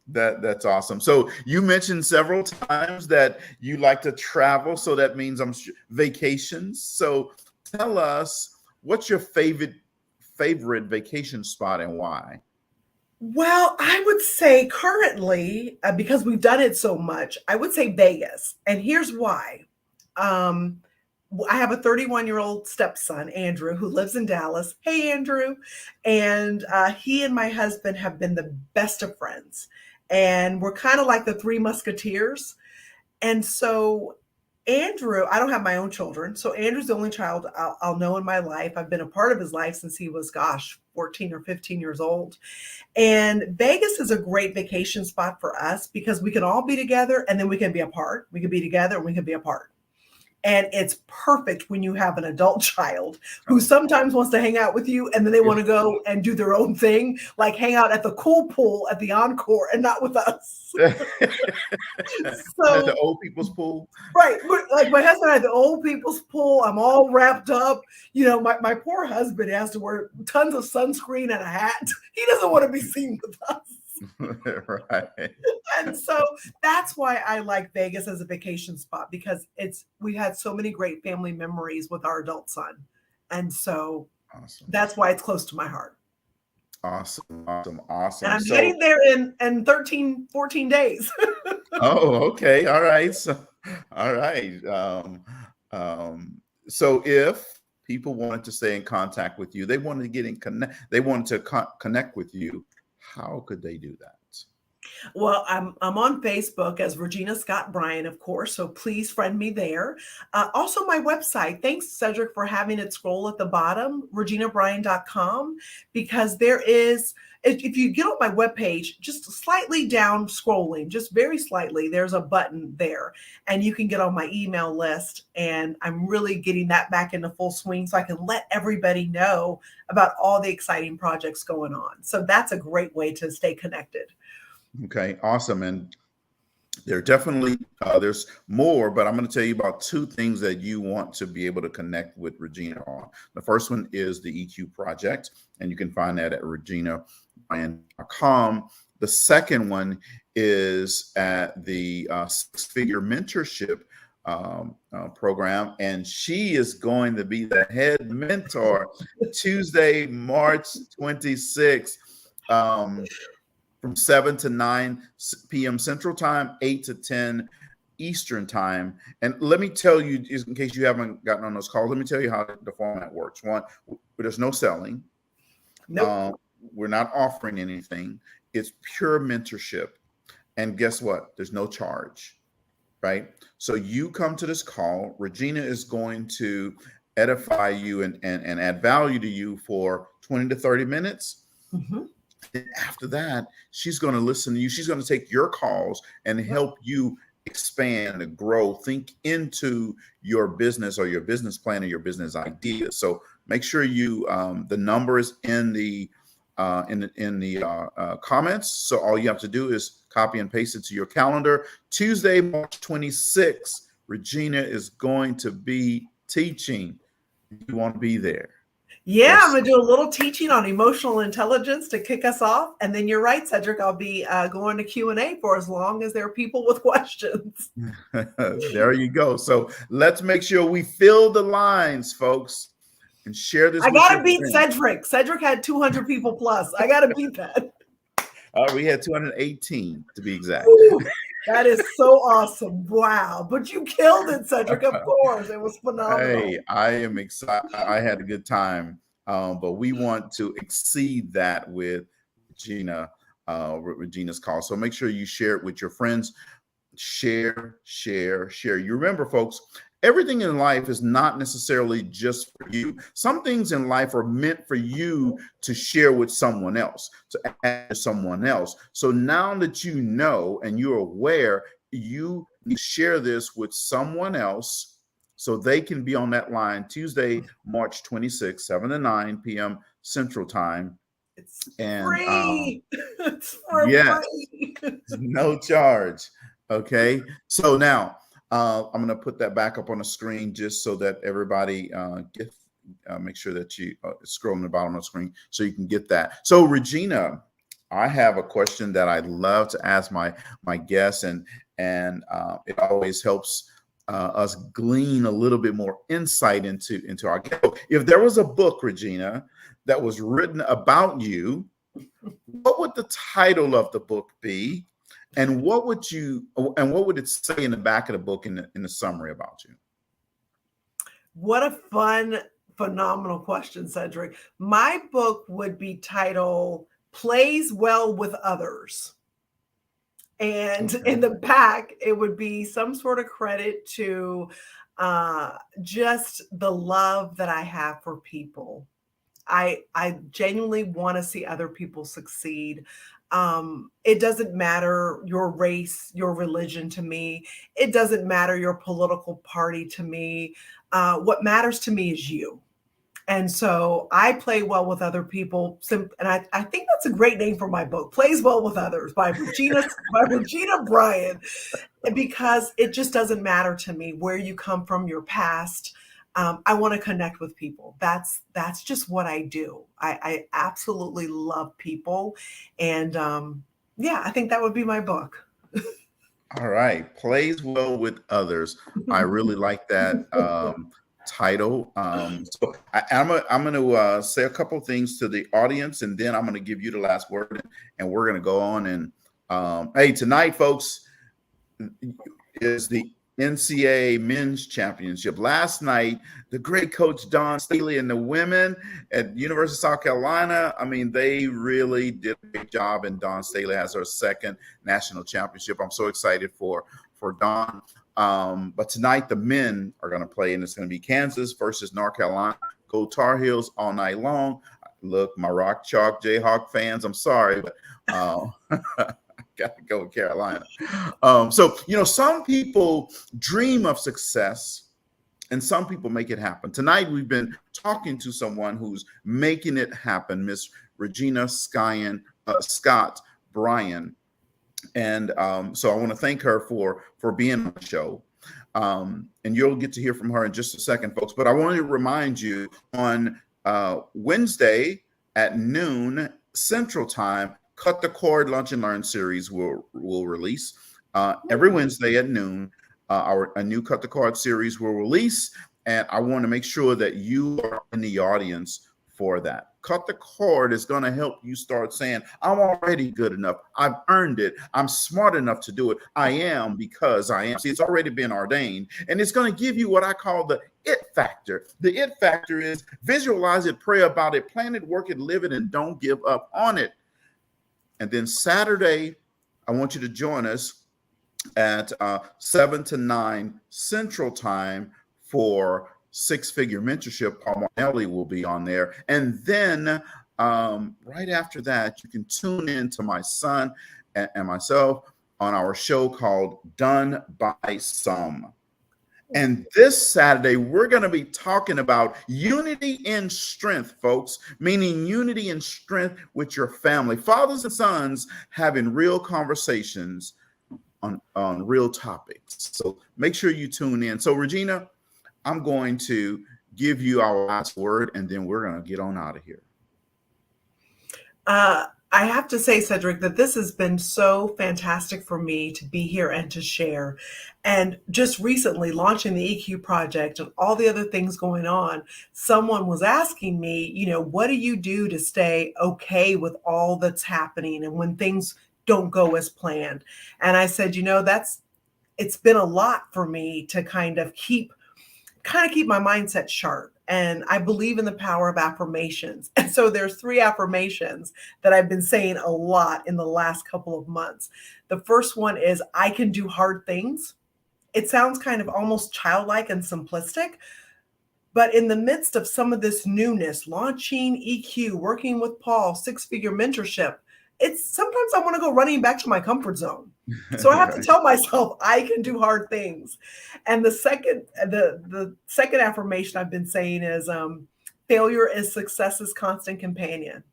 that's awesome. So you mentioned several times that you like to travel. So that means vacations. So tell us, what's your favorite vacation spot and why? Well, I would say currently, because we've done it so much, I would say Vegas. And here's why. I have a 31-year-old stepson, Andrew, who lives in Dallas. Hey, Andrew. And he and my husband have been the best of friends. And we're kind of like the Three Musketeers. And so Andrew, I don't have my own children. So Andrew's the only child I'll know in my life. I've been a part of his life since he was, 14 or 15 years old. And Vegas is a great vacation spot for us because we can all be together and then we can be apart. We can be together and we can be apart. And it's perfect when you have an adult child who sometimes wants to hang out with you and then they want to go and do their own thing, like hang out at the cool pool at the Encore and not with us. So the old people's pool. Right. Like my husband had the old people's pool. I'm all wrapped up. My poor husband has to wear tons of sunscreen and a hat. He doesn't want to be seen with us. Right. And so that's why I like Vegas as a vacation spot, because we had so many great family memories with our adult son. And so That's why it's close to my heart. Awesome. And I'm getting there in 13, 14 days. Oh, okay. All right. So, all right. So if people wanted to stay in contact with you, they wanted to connect with you, how could they do that? Well, I'm on Facebook as Regina Scott Bryan, of course, so please friend me there. Also, my website. Thanks, Cedrick, for having it scroll at the bottom, reginabryan.com, because there is, if you get on my webpage, just slightly down scrolling, just very slightly, there's a button there, and you can get on my email list. And I'm really getting that back into full swing so I can let everybody know about all the exciting projects going on. So that's a great way to stay connected. Okay, awesome. And there definitely, there's more, but I'm going to tell you about two things that you want to be able to connect with Regina on. The first one is the EQ Project, and you can find that at reginabryan.com. The second one is at the Six-Figure Mentorship program, and she is going to be the head mentor Tuesday, March 26th. From 7 to 9 p.m. Central Time, 8 to 10 Eastern Time. And let me tell you, just in case you haven't gotten on those calls, let me tell you how the format works. One, there's no selling. Nope. We're not offering anything. It's pure mentorship. And guess what? There's no charge, right? So you come to this call. Regina is going to edify you and add value to you for 20 to 30 minutes. Mm-hmm. And after that, she's going to listen to you. She's going to take your calls and help you expand and grow, think into your business or your business plan or your business idea. So make sure you, the number is in the comments. So all you have to do is copy and paste it to your calendar. Tuesday, March 26th, Regina is going to be teaching. You want to be there. Yeah, Yes. I'm going to do a little teaching on emotional intelligence to kick us off. And then you're right, Cedrick, I'll be going to Q&A for as long as there are people with questions. There you go. So let's make sure we fill the lines, folks, and share this. I got to beat Cedrick. Cedrick had 200 people plus. I got to beat that. We had 218 to be exact. Ooh, that is so awesome. Wow. But you killed it, Cedrick, of course. It was phenomenal. Hey, I am excited. I had a good time. But we want to exceed that with Regina, with Regina's call. So make sure you share it with your friends. Share. You remember, folks, everything in life is not necessarily just for you. Some things in life are meant for you to share with someone else, to add to someone else. So now that you know and you're aware, you share this with someone else so they can be on that line Tuesday, March 26th, 7 to 9 p.m. Central Time. It's and free. It's for free. No charge. Okay. So now I'm going to put that back up on the screen just so that everybody make sure that you scroll on the bottom of the screen so you can get that. So Regina, I have a question that I love to ask my guests, and it always helps us glean a little bit more insight into our guest. If there was a book, Regina, that was written about you, what would the title of the book be? And what would it say in the back of the book in the summary about you? What a fun, phenomenal question, Cedrick. My book would be titled Plays Well with Others. And in the back, it would be some sort of credit to just the love that I have for people. I genuinely want to see other people succeed. It doesn't matter your race, your religion to me. It doesn't matter your political party to me. What matters to me is you. And so I play well with other people. And I think that's a great name for my book, Plays Well with Others by Regina Bryan, because it just doesn't matter to me where you come from, your past. I want to connect with people. That's just what I do. I absolutely love people. And I think that would be my book. All right. Plays Well with Others. I really like that title. So I'm going to say a couple of things to the audience, and then I'm going to give you the last word, and we're going to go on. And hey, tonight, folks, is the NCAA Men's Championship. Last night, the great coach Don Staley and the women at University of South Carolina, I mean, they really did a great job, and Don Staley has her second national championship. I'm so excited for Don. But tonight, the men are going to play, and it's going to be Kansas versus North Carolina. Go Tar Heels all night long. Look, my Rock Chalk Jayhawk fans, I'm sorry, but got to go with Carolina. So, some people dream of success and some people make it happen. Tonight, we've been talking to someone who's making it happen, Miss Regina Scott Bryan. And so I want to thank her for being on the show. And you'll get to hear from her in just a second, folks. But I wanted to remind you on Wednesday at noon Central Time, Cut the Cord Lunch and Learn series will release every Wednesday at noon. A new Cut the Cord series will release, and I want to make sure that you are in the audience for that. Cut the Cord is going to help you start saying, I'm already good enough. I've earned it. I'm smart enough to do it. I am because I am. See, it's already been ordained, and it's going to give you what I call the it factor. The it factor is visualize it, pray about it, plan it, work it, live it, and don't give up on it. And then Saturday, I want you to join us at 7 to 9 Central Time for Six Figure Mentorship. Paul Marnelli will be on there. And then right after that, you can tune in to my son and myself on our show called Done by Some. And this Saturday, we're going to be talking about unity in strength, folks, meaning unity and strength with your family. Fathers and sons having real conversations on real topics. So make sure you tune in. So, Regina, I'm going to give you our last word, and then we're going to get on out of here. I have to say, Cedrick, that this has been so fantastic for me to be here and to share. And just recently launching the EQ project and all the other things going on, someone was asking me, what do you do to stay okay with all that's happening and when things don't go as planned? And I said, it's been a lot for me to kind of keep my mindset sharp. And I believe in the power of affirmations. And so there's 3 affirmations that I've been saying a lot in the last couple of months. The first one is, I can do hard things. It sounds kind of almost childlike and simplistic, but in the midst of some of this newness, launching EQ, working with Paul, 6-figure mentorship, it's sometimes I want to go running back to my comfort zone. So I have to tell myself I can do hard things. And the second affirmation I've been saying is failure is success's constant companion.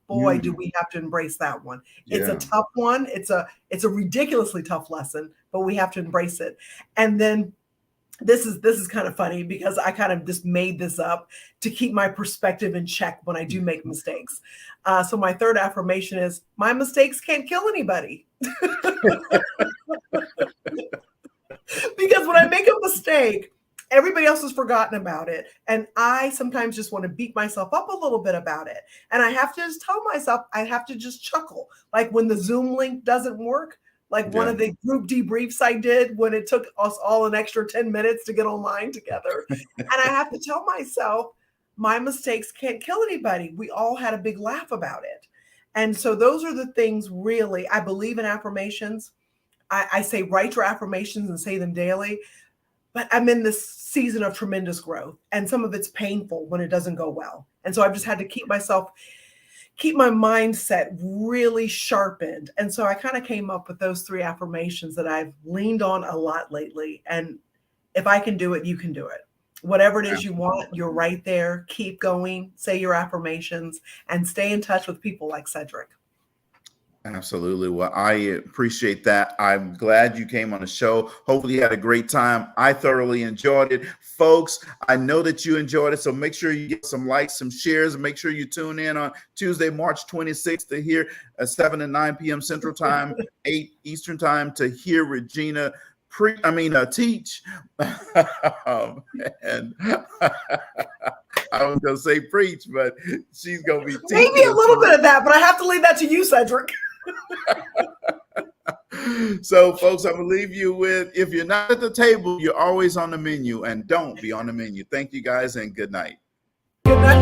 Boy, do we have to embrace that one. It's a tough one. It's a ridiculously tough lesson, but we have to embrace it. And then this is kind of funny because I kind of just made this up to keep my perspective in check when I do make mistakes. So my third affirmation is, my mistakes can't kill anybody. Because when I make a mistake, everybody else has forgotten about it. And I sometimes just want to beat myself up a little bit about it. And I have to just tell myself, I have to just chuckle. Like when the Zoom link doesn't work, like one of the group debriefs I did when it took us all an extra 10 minutes to get online together. And I have to tell myself, my mistakes can't kill anybody. We all had a big laugh about it. And so those are the things really, I believe in affirmations. I say write your affirmations and say them daily. But I'm in this season of tremendous growth, and some of it's painful when it doesn't go well. And so I've just had to keep my mindset really sharpened. And so I kind of came up with those 3 affirmations that I've leaned on a lot lately. And if I can do it, you can do it. Whatever it is you want, you're right there. Keep going, say your affirmations, and stay in touch with people like Cedrick. Absolutely. Well, I appreciate that. I'm glad you came on the show. Hopefully you had a great time. I thoroughly enjoyed it. Folks, I know that you enjoyed it, so make sure you get some likes, some shares, and make sure you tune in on Tuesday, March 26th to hear at 7 and 9 p.m. Central Time, 8 Eastern Time to hear Regina teach. And I was going to say preach, but she's going to be teaching. Maybe a little bit of that, but I have to leave that to you, Cedrick. So, folks, I'm going to leave you with, if you're not at the table, you're always on the menu, and don't be on the menu. Thank you, guys, and good night. Good night.